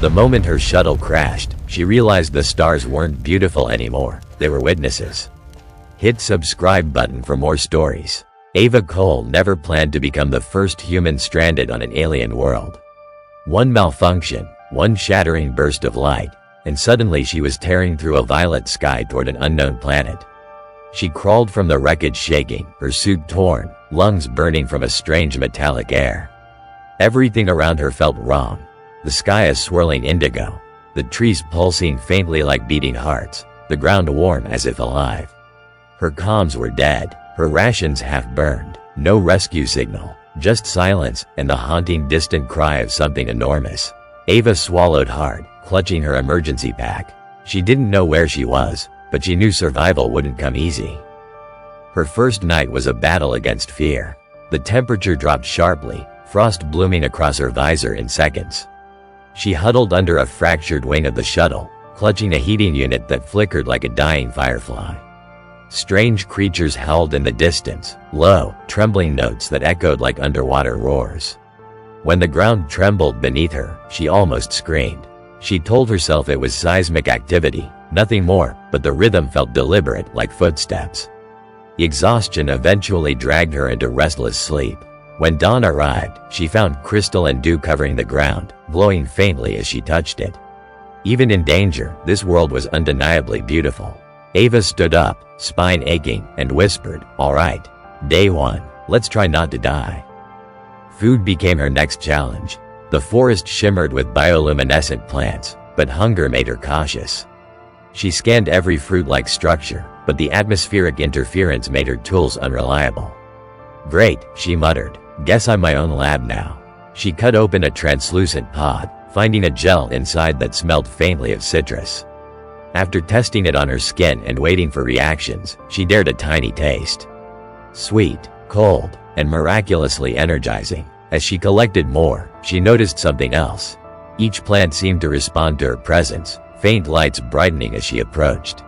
The moment her shuttle crashed, she realized the stars weren't beautiful anymore, they were witnesses. Hit subscribe button for more stories. Ava Cole never planned to become the first human stranded on an alien world. One malfunction, one shattering burst of light, and suddenly she was tearing through a violet sky toward an unknown planet. She crawled from the wreckage shaking, her suit torn, lungs burning from a strange metallic air. Everything around her felt wrong. The sky is swirling indigo, the trees pulsing faintly like beating hearts, the ground warm as if alive. Her comms were dead, her rations half burned, no rescue signal, just silence and the haunting distant cry of something enormous. Ava swallowed hard, clutching her emergency pack. She didn't know where she was, but she knew survival wouldn't come easy. Her first night was a battle against fear. The temperature dropped sharply, frost blooming across her visor in seconds. She huddled under a fractured wing of the shuttle, clutching a heating unit that flickered like a dying firefly. Strange creatures howled in the distance, low, trembling notes that echoed like underwater roars. When the ground trembled beneath her, she almost screamed. She told herself it was seismic activity, nothing more, but the rhythm felt deliberate, like footsteps. Exhaustion eventually dragged her into restless sleep. When dawn arrived, she found crystalline dew covering the ground, glowing faintly as she touched it. Even in danger, this world was undeniably beautiful. Ava stood up, spine aching, and whispered, "All right. Day 1, let's try not to die." Food became her next challenge. The forest shimmered with bioluminescent plants, but hunger made her cautious. She scanned every fruit-like structure, but the atmospheric interference made her tools unreliable. "Great," she muttered. "Guess I'm my own lab now." She cut open a translucent pod, finding a gel inside that smelled faintly of citrus. After testing it on her skin and waiting for reactions, she dared a tiny taste. Sweet, cold, and miraculously energizing. As she collected more, she noticed something else. Each plant seemed to respond to her presence, faint lights brightening as she approached.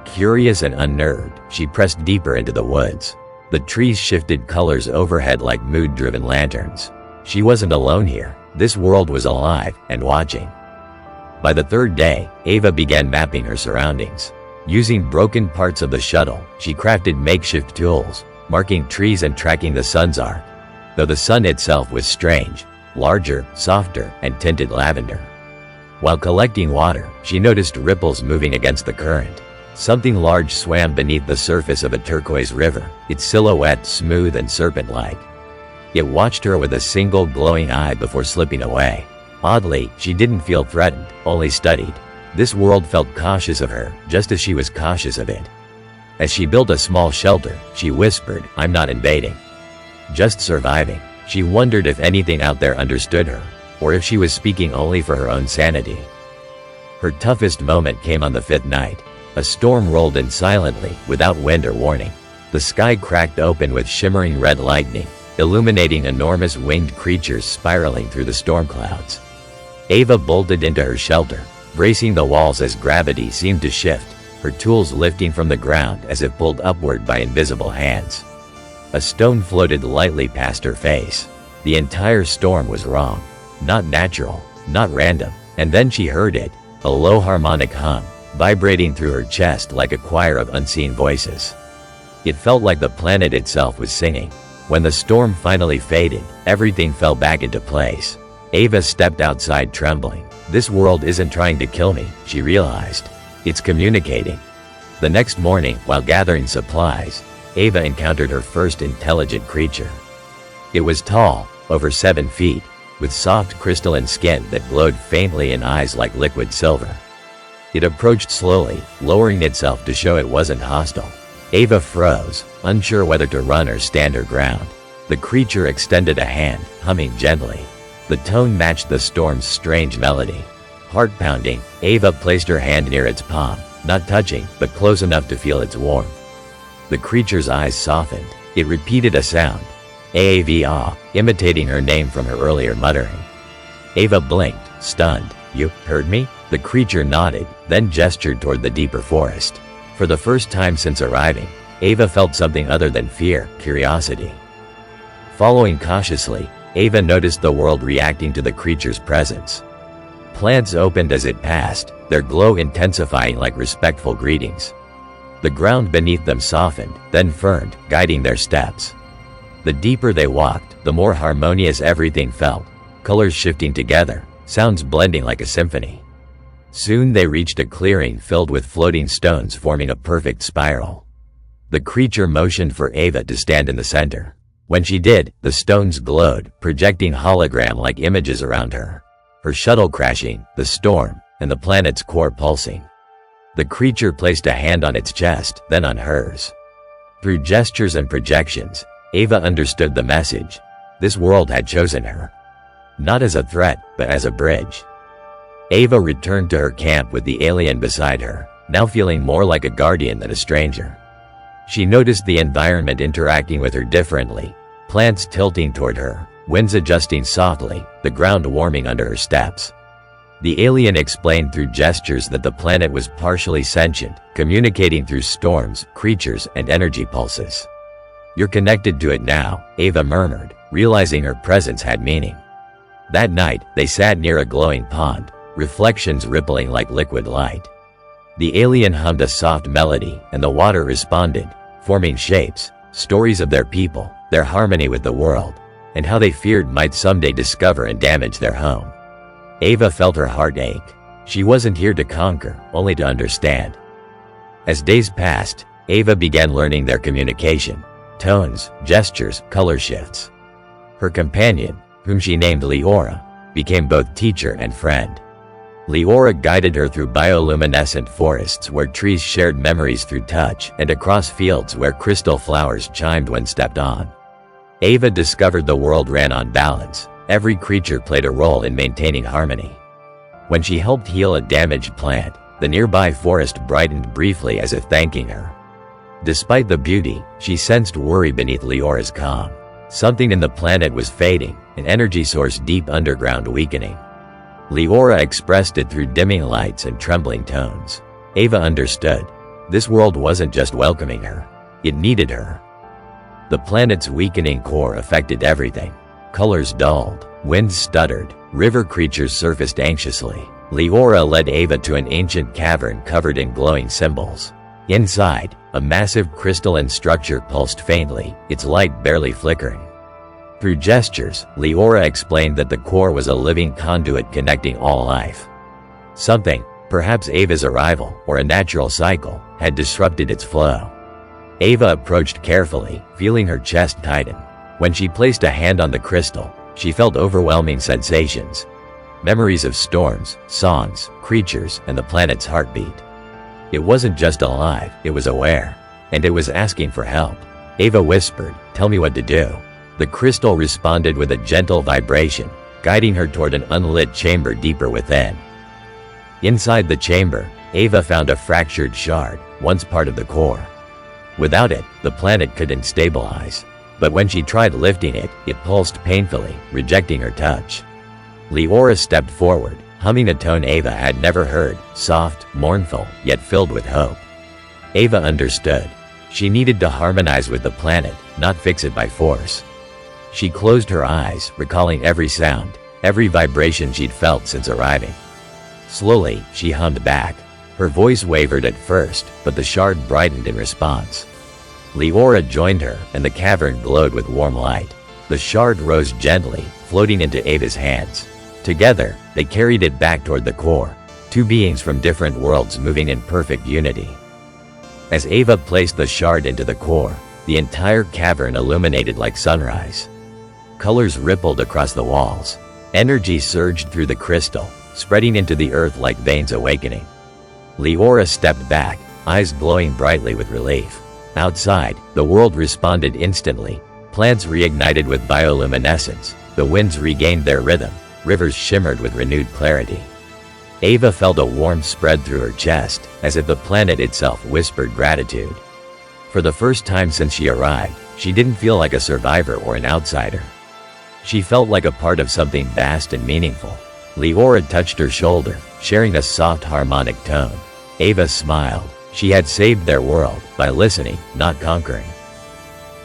Curious and unnerved, she pressed deeper into the woods. The trees shifted colors overhead like mood-driven lanterns. She wasn't alone here. This world was alive and watching. By the third day, Ava began mapping her surroundings. Using broken parts of the shuttle, she crafted makeshift tools, marking trees and tracking the sun's arc. Though the sun itself was strange, larger, softer, and tinted lavender. While collecting water, she noticed ripples moving against the current. Something large swam beneath the surface of a turquoise river, its silhouette smooth and serpent-like. It watched her with a single glowing eye before slipping away. Oddly, she didn't feel threatened, only studied. This world felt cautious of her, just as she was cautious of it. As she built a small shelter, she whispered, "I'm not invading. Just surviving." She wondered if anything out there understood her, or if she was speaking only for her own sanity. Her toughest moment came on the 5th night. A storm rolled in silently, without wind or warning. The sky cracked open with shimmering red lightning, illuminating enormous winged creatures spiraling through the storm clouds. Ava bolted into her shelter, bracing the walls as gravity seemed to shift, her tools lifting from the ground as if pulled upward by invisible hands. A stone floated lightly past her face. The entire storm was wrong. Not natural, not random. And then she heard it, a low harmonic hum, vibrating through her chest like a choir of unseen voices. It felt like the planet itself was singing. When the storm finally faded, everything fell back into place. Ava stepped outside trembling. This world isn't trying to kill me, she realized. It's communicating. The next morning, while gathering supplies, Ava encountered her first intelligent creature. It was tall, over 7 feet, with soft crystalline skin that glowed faintly in eyes like liquid silver. It approached slowly, lowering itself to show it wasn't hostile. Ava froze, unsure whether to run or stand her ground. The creature extended a hand, humming gently. The tone matched the storm's strange melody. Heart-pounding, Ava placed her hand near its palm, not touching, but close enough to feel its warmth. The creature's eyes softened. It repeated a sound, "Ava," imitating her name from her earlier muttering. Ava blinked, stunned. "You heard me?" The creature nodded, then gestured toward the deeper forest. For the first time since arriving, Ava felt something other than fear, curiosity. Following cautiously, Ava noticed the world reacting to the creature's presence. Plants opened as it passed, their glow intensifying like respectful greetings. The ground beneath them softened, then firmed, guiding their steps. The deeper they walked, the more harmonious everything felt, colors shifting together, sounds blending like a symphony. Soon they reached a clearing filled with floating stones forming a perfect spiral. The creature motioned for Ava to stand in the center. When she did, the stones glowed, projecting hologram-like images around her. Her shuttle crashing, the storm, and the planet's core pulsing. The creature placed a hand on its chest, then on hers. Through gestures and projections, Ava understood the message. This world had chosen her. Not as a threat, but as a bridge. Ava returned to her camp with the alien beside her, now feeling more like a guardian than a stranger. She noticed the environment interacting with her differently, plants tilting toward her, winds adjusting softly, the ground warming under her steps. The alien explained through gestures that the planet was partially sentient, communicating through storms, creatures, and energy pulses. "You're connected to it now," Ava murmured, realizing her presence had meaning. That night, they sat near a glowing pond, reflections rippling like liquid light. The alien hummed a soft melody, and the water responded, forming shapes, stories of their people, their harmony with the world, and how they feared might someday discover and damage their home. Ava felt her heart ache. She wasn't here to conquer, only to understand. As days passed, Ava began learning their communication, tones, gestures, color shifts. Her companion, whom she named Liora, became both teacher and friend. Liora guided her through bioluminescent forests where trees shared memories through touch, and across fields where crystal flowers chimed when stepped on. Ava discovered the world ran on balance. Every creature played a role in maintaining harmony. When she helped heal a damaged plant, the nearby forest brightened briefly as if thanking her. Despite the beauty, she sensed worry beneath Liora's calm. Something in the planet was fading, an energy source deep underground weakening. Liora expressed it through dimming lights and trembling tones. Ava understood. This world wasn't just welcoming her. It needed her. The planet's weakening core affected everything. Colors dulled, winds stuttered, river creatures surfaced anxiously. Liora led Ava to an ancient cavern covered in glowing symbols. Inside, a massive crystalline structure pulsed faintly, its light barely flickering. Through gestures, Liora explained that the core was a living conduit connecting all life. Something, perhaps Ava's arrival or a natural cycle, had disrupted its flow. Ava approached carefully, feeling her chest tighten. When she placed a hand on the crystal, she felt overwhelming sensations. Memories of storms, songs, creatures, and the planet's heartbeat. It wasn't just alive, it was aware. And it was asking for help. Ava whispered, "Tell me what to do." The crystal responded with a gentle vibration, guiding her toward an unlit chamber deeper within. Inside the chamber, Ava found a fractured shard, once part of the core. Without it, the planet couldn't stabilize. But when she tried lifting it, it pulsed painfully, rejecting her touch. Liora stepped forward, humming a tone Ava had never heard, soft, mournful, yet filled with hope. Ava understood. She needed to harmonize with the planet, not fix it by force. She closed her eyes, recalling every sound, every vibration she'd felt since arriving. Slowly, she hummed back. Her voice wavered at first, but the shard brightened in response. Liora joined her, and the cavern glowed with warm light. The shard rose gently, floating into Ava's hands. Together, they carried it back toward the core, two beings from different worlds moving in perfect unity. As Ava placed the shard into the core, the entire cavern illuminated like sunrise. Colors rippled across the walls. Energy surged through the crystal, spreading into the earth like veins awakening. Liora stepped back, eyes glowing brightly with relief. Outside, the world responded instantly. Plants reignited with bioluminescence, the winds regained their rhythm, rivers shimmered with renewed clarity. Ava felt a warmth spread through her chest, as if the planet itself whispered gratitude. For the first time since she arrived, she didn't feel like a survivor or an outsider. She felt like a part of something vast and meaningful. Liora touched her shoulder, sharing a soft harmonic tone. Ava smiled. She had saved their world by listening, not conquering.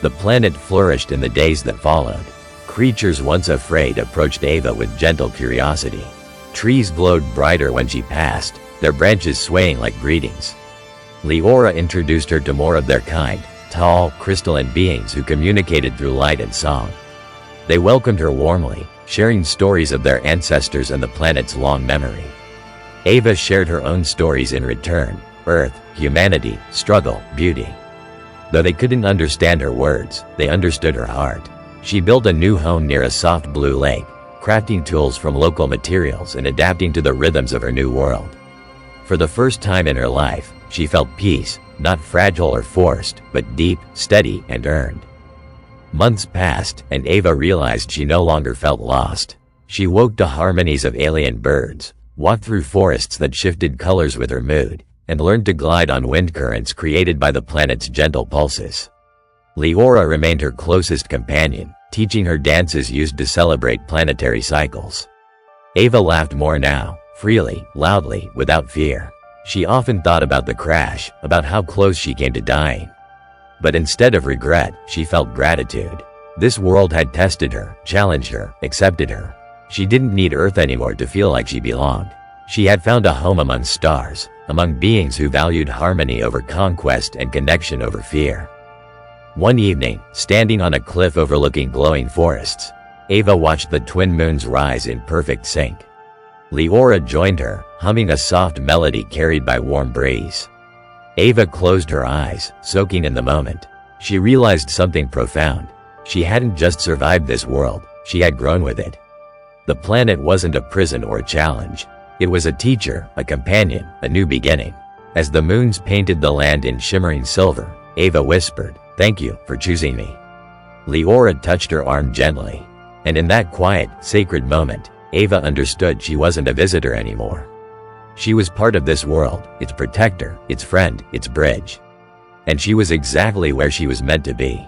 The planet flourished in the days that followed. Creatures once afraid approached Ava with gentle curiosity. Trees glowed brighter when she passed, their branches swaying like greetings. Liora introduced her to more of their kind, tall, crystalline beings who communicated through light and song. They welcomed her warmly, sharing stories of their ancestors and the planet's long memory. Ava shared her own stories in return: Earth, humanity, struggle, beauty. Though they couldn't understand her words, they understood her heart. She built a new home near a soft blue lake, crafting tools from local materials and adapting to the rhythms of her new world. For the first time in her life, she felt peace, not fragile or forced, but deep, steady, and earned. Months passed, and Ava realized she no longer felt lost. She woke to harmonies of alien birds, walked through forests that shifted colors with her mood, and learned to glide on wind currents created by the planet's gentle pulses. Liora remained her closest companion, teaching her dances used to celebrate planetary cycles. Ava laughed more now, freely, loudly, without fear. She often thought about the crash, about how close she came to dying. But instead of regret, she felt gratitude. This world had tested her, challenged her, accepted her. She didn't need Earth anymore to feel like she belonged. She had found a home among stars, among beings who valued harmony over conquest and connection over fear. One evening, standing on a cliff overlooking glowing forests, Ava watched the twin moons rise in perfect sync. Liora joined her, humming a soft melody carried by warm breeze. Ava closed her eyes, soaking in the moment. She realized something profound. She hadn't just survived this world, she had grown with it. The planet wasn't a prison or a challenge. It was a teacher, a companion, a new beginning. As the moons painted the land in shimmering silver, Ava whispered, "Thank you for choosing me." Liora touched her arm gently. And in that quiet, sacred moment, Ava understood she wasn't a visitor anymore. She was part of this world, its protector, its friend, its bridge. And she was exactly where she was meant to be.